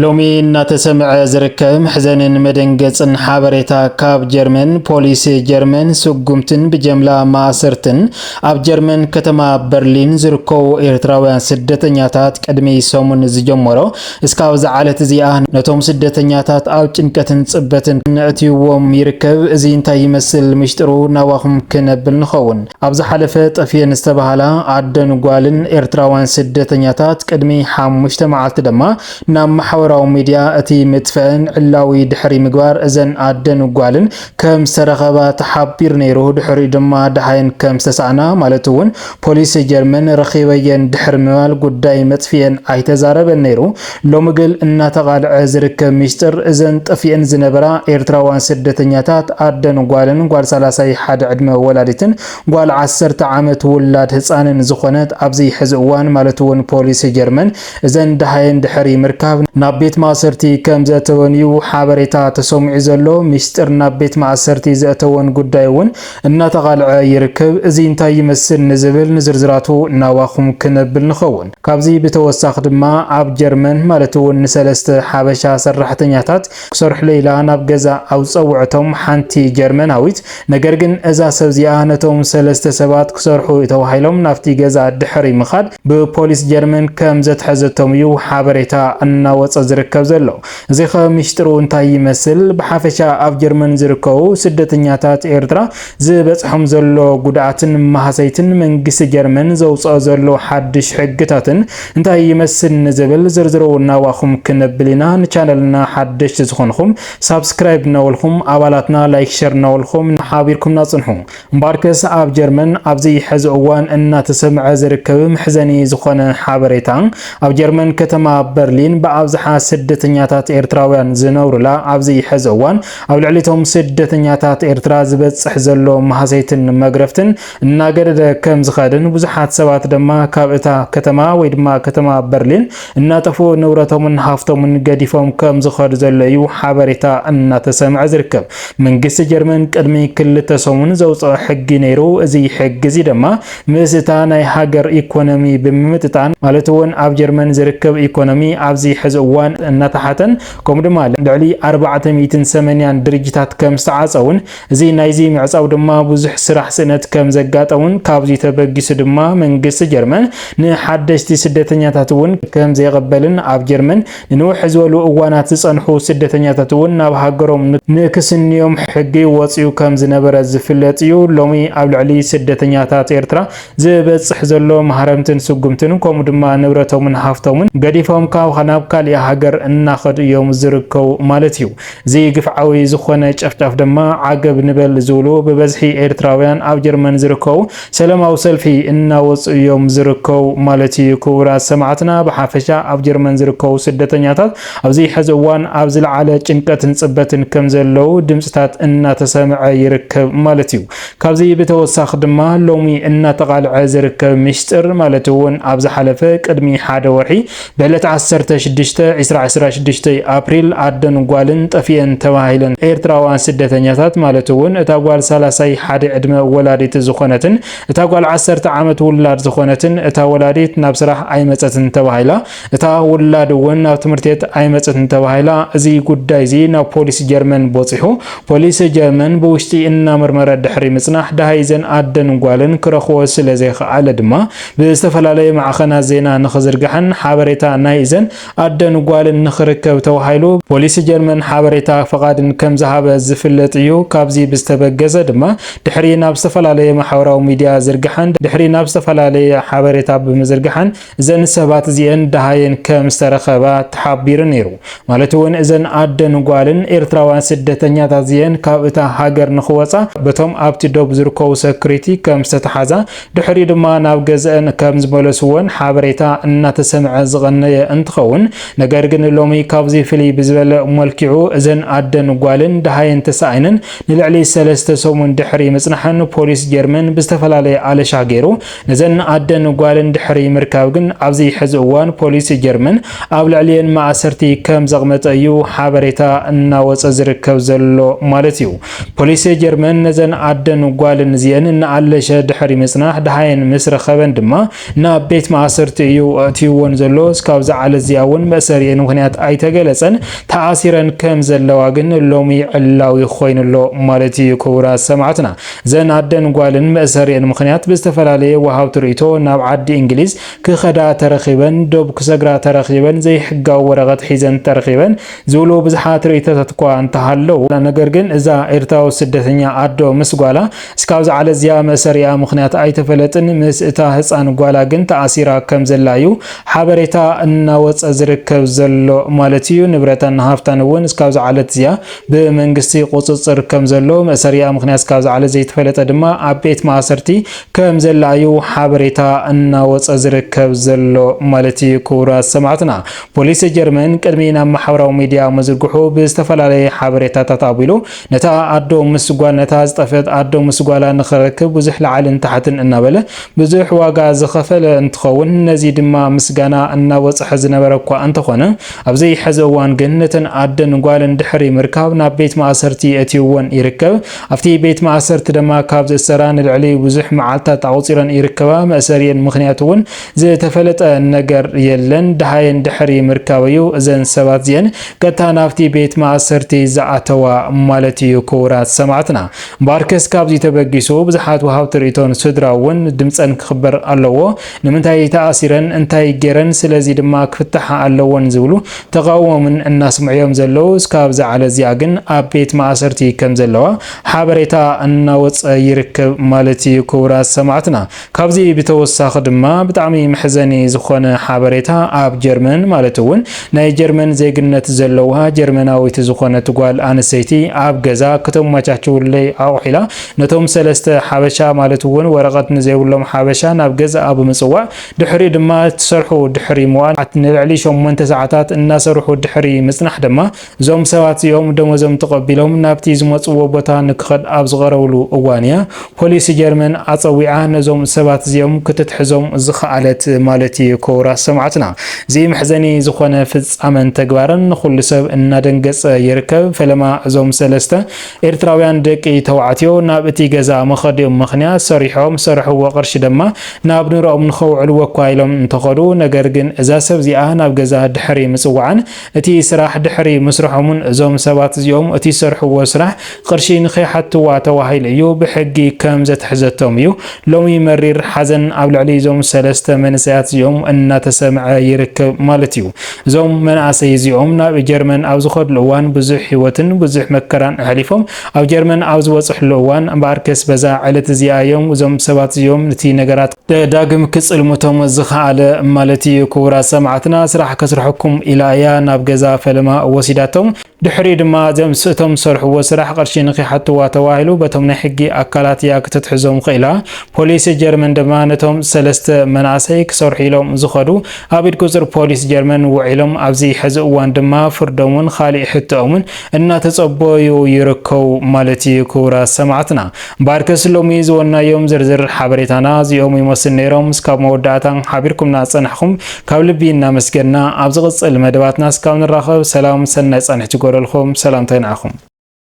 ሎሚ እናተሰምዐ ዝርከብ ሕዘንን መደንገጽን ሓበሬታ ካብ ጀርመን ፖሊስ ጀርመን ስጉምትን ብጀምላ ማእሰርትን ኣብ ጀርመን ከተማ በርሊን ዝርከቡ ኤርትራውያን ስደተኛታት ቅድሚ ሰሙን ዝጀመሮ እስካብ ዝዓለት እዚኣ ነቶም ስደተኛታት ኣብ ጭንቀትን ጽበትን ነእትይዎም ይርከብ። እዚ እንታይ ይመስል ምሽጥሩ ናባኹም ክነብል ንኸውን። ኣብ ዝሓለፈ ጠፍየን ዝተባሃላ ኣደን ጓልን ኤርትራውያን ስደተኛታት ቅድሚ 5 መዓልቲ ድማ ናብ ማሕበራዊ ሚድያ እቲ ምትፈን ዕላዊ ድሕሪ ምግባር እዘን ኣደን ጓልን ከም ዝተረኸባ ተሓቢር ነይሩ። ድሕሪ ድማ ደሃይን ከም ዝተሳዕና ማለት እውን ፖሊስ ጀርመን ረኺበየን ድሕሪ ምባል ጉዳይ መጥፍየን ኣይተዛረበን ነይሩ። ሎሚ ግን እናተቃልዐ ዝርከብ ሚስጥር እዘን ጠፍየን ዝነበራ ኤርትራውያን ስደተኛታት ኣደን ጓልን ጓል 31 ዕድመ ወላዲትን ጓል 10 ዓመት ውላድ ህፃንን ዝኾነት ኣብዚ ሕዚ እዋን ማለት እውን ፖሊስ ጀርመን እዘን ደሃይን ድሕሪ ምርካብ ናብ ቤት ማእሰርቲ ከም ዘተወን እዩ ሓበሬታ ተሰሚዑ ዘሎ። ሚስጥር ናብ ቤት ማእሰርቲ ዘተወን ጉዳይ እውን እናተቃልዐ ይርከብ። እዚ እንታይ ይመስል ንዝብል ንዝርዝራቱ ናባኹም ክነብል ንኸውን። ካብዚ ብተወሳኺ ድማ ኣብ ጀርመን ማለት እውን ንሰለስተ ሓበሻ ሰራሕተኛታት ክሰርሑ ሌላ ናብ ገዛ ኣውፀውዕቶም ሓንቲ ጀርመናዊት ነገር ግን እዛ ሰብ እዚኣ ነቶም ሰለስተ ሰባት ክሰርሑ ተባሂሎም ናፍቲ ገዛ ድሕሪ ምኻድ ብፖሊስ ጀርመን ከም ዘትሕዘቶም እዩ ሓበሬታ እናወፀ ዝርከብ ዘሎ። እዚ ከምሽጥሩ እንታይ ይመስል ብሓፈሻ ኣብ ጀርመን ዝርከቡ ስደተኛታት ኤርትራ ዝበፅሖም ዘሎ ጉድኣትን ማህሰይትን መንግስቲ ጀርመን ዘውፅኦ ዘሎ ሓድሽ ሕግታትን እንታይ ይመስል ንዝብል ዝርዝሩ ናባኹም ክነብል ኢና። ንቻነልና ሓድሽ ዝኾንኩም ሳብስክራይብ ናወልኩም ኣባላትና ላይክ ሸር ናወልኩም ሓቢርኩም ናጽንሑ። እምባርከስ ኣብ ጀርመን ኣብዚ ሕዚ እዋን እናተሰምዐ ዝርከብ ምሕዘኒ ዝኾነ ሓበሬታ ኣብ ጀርመን ከተማ በርሊን ብኣብዝሓ ስደተኛታት ኤርትራውያን ዝነብሩላ ኣብዚ ሕዚ እዋን ኣብ ልዕሊቶም ስደተኛታት ኤርትራ ዝበፅሕ ዘሎ ማህሰይትን መግረፍትን እናገደደ ከም ዝኸድን ብዙሓት ሰባት ድማ ካብ እታ ከተማ ወይ ድማ ከተማ በርሊን እናጠፉ ንብረቶምን ሃፍቶምን ገዲፎም ከም ዝኸዱ ዘሎ እዩ ሓበሬታ እናተሰምዐ ዝርከብ። መንግስቲ ጀርመን ቅድሚ 2 ሰሙን ዘውፅኦ ሕጊ ነይሩ። እዚ ሕጊ እዚ ድማ ምስእታ ናይ ሃገር ኢኮኖሚ ብምምጥጣን ማለት እውን ኣብ ጀርመን ዝርከብ ኢኮኖሚ ኣብዚ ሕዚ እዋን እናተሓተን ከም ድማ ልዕሊ 480 ድርጅታት ከም ዝተዓፀውን እዚ ናይዚ ምዕፃው ድማ ብዙሕ ስራሕ ስእነት ከም ዘጋጠውን ካብዚ ተበጊሱ ድማ መንግስቲ ጀርመን ንሓደሽቲ ስደተኛታት እውን ከም ዘይቀበልን ኣብ ጀርመን ንንውሕ ዝበሉ እዋናት ዝፀንሑ ስደተኛታት እውን ናብ ሃገሮም ንክስንዮም ሕጊ ወፅዩ ከም ዝነበረ ዝፍለጥ እዩ። ሎሚ ኣብ ልዕሊ ስደተኛታት ኤርትራ ዝበፅሕ ዘሎ ማህረምትን ስጉምትን ከም ድማ ንብረቶምን ሃፍቶምን ገዲፎም ካብ ናብ ካልእ ሃገር እናኸዱ እዮም ዝርከቡ ማለት እዩ። እዚ ግፍዓዊ ዝኾነ ጨፍጫፍ ድማ ዓገብ ንበል ዝብሉ ብበዝሒ ኤርትራውያን ኣብ ጀርመን ዝርከቡ ሰላማዊ ሰልፊ እናወፁ እዮም ዝርከቡ ማለት እዩ። ክቡራት ሰማዕትና ብሓፈሻ ኣብ ጀርመን ዝርከቡ ስደተኛታት ኣብዚ ሕዚ እዋን ኣብ ዝለዓለ ጭንቀትን ጽበትን ከም ዘለው ድምጽታት እናተሰምዐ ይርከብ ማለት እዩ። ካብዚ ብተወሳኺ ድማ ሎሚ እናተቃልዐ ዝርከብ ሚስጥር ማለት እውን ኣብ ዝሓለፈ ቅድሚ 1 ወርሒ ብዕለት 16 ኣፕሪል ኣደን ጓልን ጠፍየን ተባሂለን ኤርትራውያን ስደተኛታት ማለት እውን እታ ጓል 31 ዕድመ ወላዲት ዝኾነትን እታ ጓል 10 ዓመት ውላድ ዝኾነትን እታ ወላዲት ናብ ስራሕ ኣይመፀትን ተባሂላ እታ ውላድ እውን ናብ ትምህርቲ ቤት ኣይመፀትን ተባሂላ እዚ ጉዳይ እዚ ናብ ፖሊስ ጀርመን በፂሑ ፖሊስ ጀርመን ብውሽጢ እናመርመረ ድሕሪ ምጽናሕ ደሃይዘን ኣደን ጓልን ክረኽቦ ስለ ዘይከኣለ ድማ ብዝተፈላለየ ማዕኸናት ዜና ንኽዝርግሐን ሓበሬታ ናይ እዘን ኣደን ጓልን ንኽርከብ ተባሂሉ ፖሊስ ጀርመን ሓበሬታ ፈቃድን ከም ዝሃበ ዝፍለጥ እዩ። ካብዚ ብዝተበገዘ ድማ ድሕሪ ናብ ዝተፈላለዩ ማሕበራዊ ሚድያ ዝርግሐን ድሕሪ ናብ ዝተፈላለዩ ሓበሬታ ብምዝርግሐን እዘን ሰባት እዚአን ደሃየን ከም ዝተረኸባ ተሓቢሩ ነይሩ። ማለት እውን እዘን ኣደን ጓልን ኤርትራውያን ስደተኛታት እዚአን ካብ እታ ሃገር ንኽወፃ በቶም ኣብቲ ዶብ ዝርከቡ ሰክሪቲ ከም ዝተተሓዛ ድሕሪ ድማ ናብ ገዝአን ከም ዝመለስዎን ሓበሬታ እናተሰምዐ ዝቐነየ እንትኸውን ነገር ግን ሎሚ ካብዚ ፍልይ ብዝበለ መልክዑ እዘን ኣደን ጓልን ደሃየን ተሳኢንን ንልዕሊ 3 ሰሙን ድሕሪ ምጽናሕን ፖሊስ ጀርመን ብዝተፈላለየ ኣለሻ ገይሩ ነዘን ኣደን ጓልን ድሕሪ ምርካብ ግን ኣብዚ ሕዚ እዋን ፖሊስ ጀርመን ኣብ ልዕሊየን ማእሰርቲ ከም ዘቕመጠ እዩ ሓበሬታ እናወፀ ዝርከብ ዘሎ ማለት እዩ። ፖሊስ ጀርመን ነዘን ኣደን ጓልን እዚአን ንኣለሸ ድሕሪ ምጽናሕ ደሃየን ምስ ረኸበን ድማ ናብ ቤት ማእሰርቲ እዩ ኣትይዎን ዘሎ እስካብ ዝዓለ እዚኣ እውን መእሰሪ መእሰሪን ምክንያት ኣይተገለጸን ተኣሲረን ከም ዘለዋ ግን ሎሚ ዕላዊ ኮይኑሎ ማለት እዩ ክቡራት ሰማዕትና ዘን ኣደን ጓልን መእሰሪን ምክንያት ብዝተፈላለየ ወሃብቲ ርእቶ ናብ ዓዲ እንግሊዝ ክኸዳ ተረኺበን ዶብ ክሰግራ ተረኺበን ዘይሕጋዊ ወረቐት ሒዘን ተረኺበን ዝብሉ ብዙሓት ርእቶታት እኳ እንተሃለው ነገር ግን እዛ ኤርትራዊ ስደተኛ ኣዶ ምስ ጓላ እስካብ ዝዓለ እዚኣ መእሰሪያ ምክንያት ኣይተፈለጥን ምስ እታ ህፃን ጓላ ግን ተኣሲራ ከም ዘላ እዩ ሓበሬታ እናወፀ ዝርከብ ዘሎ ማለት እዩ ንብረታን ሃፍታን እውን እስካብ ዝዓለት እዚኣ ብመንግስቲ ቁፅፅር ከም ዘሎ መእሰሪያ ምክንያት እስካብ ዝዓለ ዘይተፈለጠ ድማ ኣብ ቤት ማእሰርቲ ከም ዘላ እዩ ሓበሬታ እናወፀ ዝርከብ ዘሎ ማለት እዩ ክቡራት ሰማዕትና ፖሊስ ጀርመን ቅድሚ ናብ ማሕበራዊ ሚድያ መዝርግሑ ብዝተፈላለየ ሓበሬታታት ኣቢሉ ነታ ኣዶ ምስ ጓል ነታ ዝጠፈት ኣዶ ምስ ጓላ ንኽረክብ ብዙሕ ላዕልን ታሕትን እናበለ ብዙሕ ዋጋ ዝኸፈለ እንትኸውን ነዚ ድማ ምስጋና እናወፅሐ ዝነበረ እኳ እንተኾነ ኣብዚ ሕዚ እዋን ግን ነተን ኣደን ጓልን ድሕሪ ምርካብ ናብ ቤት ማእሰርቲ እትይወን ይርከብ ኣብቲ ቤት ማእሰርቲ ድማ ካብ ዝእሰራ ንልዕሊ ብዙሕ መዓልታት ኣውፂረን ይርከባ መእሰሪን ምክንያት እውን ዝተፈለጠ ነገር የለን ድሃየን ድሕሪ ምርካብ እዩ እዘን ሰባት እዚአን ቀጥታ ናብቲ ቤት ማእሰርቲ ዝኣተዋ ማለት እዩ ክቡራት ሰማዕትና ባርከስ ካብዚ ተበጊሱ ብዙሓት ወሃብቲ ርእቶን ስድራ እውን ድምፀን ክኽበር ኣለዎ ንምንታይ ተኣሲረን እንታይ ገረን ስለዚ ድማ ክፍታሕ ኣለዎን ዝብሉ ተቃውሞምን እናስምዕዮም ዘለው እስካብ ዝዓለ እዚኣ ግን ኣብ ቤት ማእሰርቲ ከም ዘለዋ ሓበሬታ እናወፀ ይርከብ ማለት እዩ ክቡራት ሰማዕትና ካብዚ ብተወሳኺ ድማ ብጣዕሚ መሕዘኒ ዝኾነ ሓበሬታ ኣብ ጀርመን ማለት እውን ናይ ጀርመን ዜግነት ዘለዋ ጀርመናዊት ዝኾነት ጓል ኣንሰይቲ ኣብ ገዛ ከተመቻችውለይ ኣውሒላ ነቶም ሰለስተ ሓበሻ ማለት እውን ወረቐት ንዘይብሎም ሓበሻ ናብ ገዛ ኣብ ምጽዋዕ ድሕሪ ድማ ትሰርሑ ድሕሪ መዋል ንልዕሊ 8 ሰዓታት እናሰርሑ ድሕሪ ምጽናሕ ድማ እዞም ሰባት እዚኦም ደሞዞም ተቐቢሎም ናብቲ ዝመጽዎ ቦታ ንክኸድ ኣብ ዝቐረብሉ እዋን እያ ፖሊስ ጀርመን ኣፀዊዓ ነዞም ሰባት እዚኦም ክትትሕዞም ዝኽኣለት ማለት እዩ ክቡራት ሰማዕትና እዚ መሕዘኒ ዝኾነ ፍጻመን ተግባርን ኩሉ ሰብ እናደንገጸ ይርከብ ፈለማ እዞም ሰለስተ ኤርትራውያን ደቂ ተባዕትዮ ናብ እቲ ገዛ መኸዲኦም ምክንያት ሰሪሖም ዝሰርሕዎ ቅርሺ ድማ ናብ ንሮኦም ንኸውዕልዎ እኳ ኢሎም እንተኸዱ ነገር ግን እዛ ሰብ እዚኣ ናብ ገዛ ድሕሪ ምጽዋዕን እቲ ስራሕ ድሕሪ ምስርሖምን እዞም ሰባት እዚኦም እቲ ዝሰርሕዎ ስራሕ ቅርሺ ንኸይሓትዋ ተባሂሉ እዩ ብሕጊ ከም ዘትሕዘቶም እዩ ሎሚ መሪር ሓዘን ኣብ ልዕሊ እዞም ሰለስተ መንእሰያት እዚኦም እናተሰምዐ ይርከብ ማለት እዩ እዞም መናእሰይ እዚኦም ናብ ጀርመን ኣብ ዝኸድሉ እዋን ብዙሕ ህይወትን ብዙሕ መከራን ኣሕሊፎም ኣብ ጀርመን ኣብ ዝበፅሕሉ እዋን እምበኣርከስ በዛ ዕለት እዚኣ እዮም እዞም ሰባት እዚኦም እቲ ነገራት ዳግም ክጽልሙቶም ዝኽኣለ ማለት እዩ ክቡራት ሰማዕትና ስራሕ ከስርሐኩም ኢላ እያ ናብ ገዛ ፈለማ ወሲዳቶም ድሕሪ ድማ እዞም ስእቶም ዝሰርሕዎ ስራሕ ቅርሺ ንኸይሓትዋ ተባሂሉ በቶም ናይ ሕጊ ኣካላት እያ ክትትሕዞም ክኢላ ፖሊስ ጀርመን ድማ ነቶም ሰለስተ መናእሰይ ክሰርሑ ኢሎም ዝኸዱ ኣብ ኢድ ቁፅር ፖሊስ ጀርመን ውዒሎም ኣብዚ ሕዚ እዋን ድማ ፍርዶምን ካሊእ ሕቶኦምን እናተጸበዩ ይርከቡ ማለት እዩ ክቡራት ሰማዕትና ባርከስ ሎሚ ዝወናዮም ዝርዝር ሓበሬታና እዚኦም ይመስል ነይሮም እስካብ መወዳእታ ሓቢርኩምና ፀናሕኩም ካብ ልቢ እናመስገንና ኣብ ዝቕፅል መደባትና እስካብ ንራኸብ ሰላም ሰናይ ጸንሕቲ ጎረልኩም ሰላምታ ይንዓኹም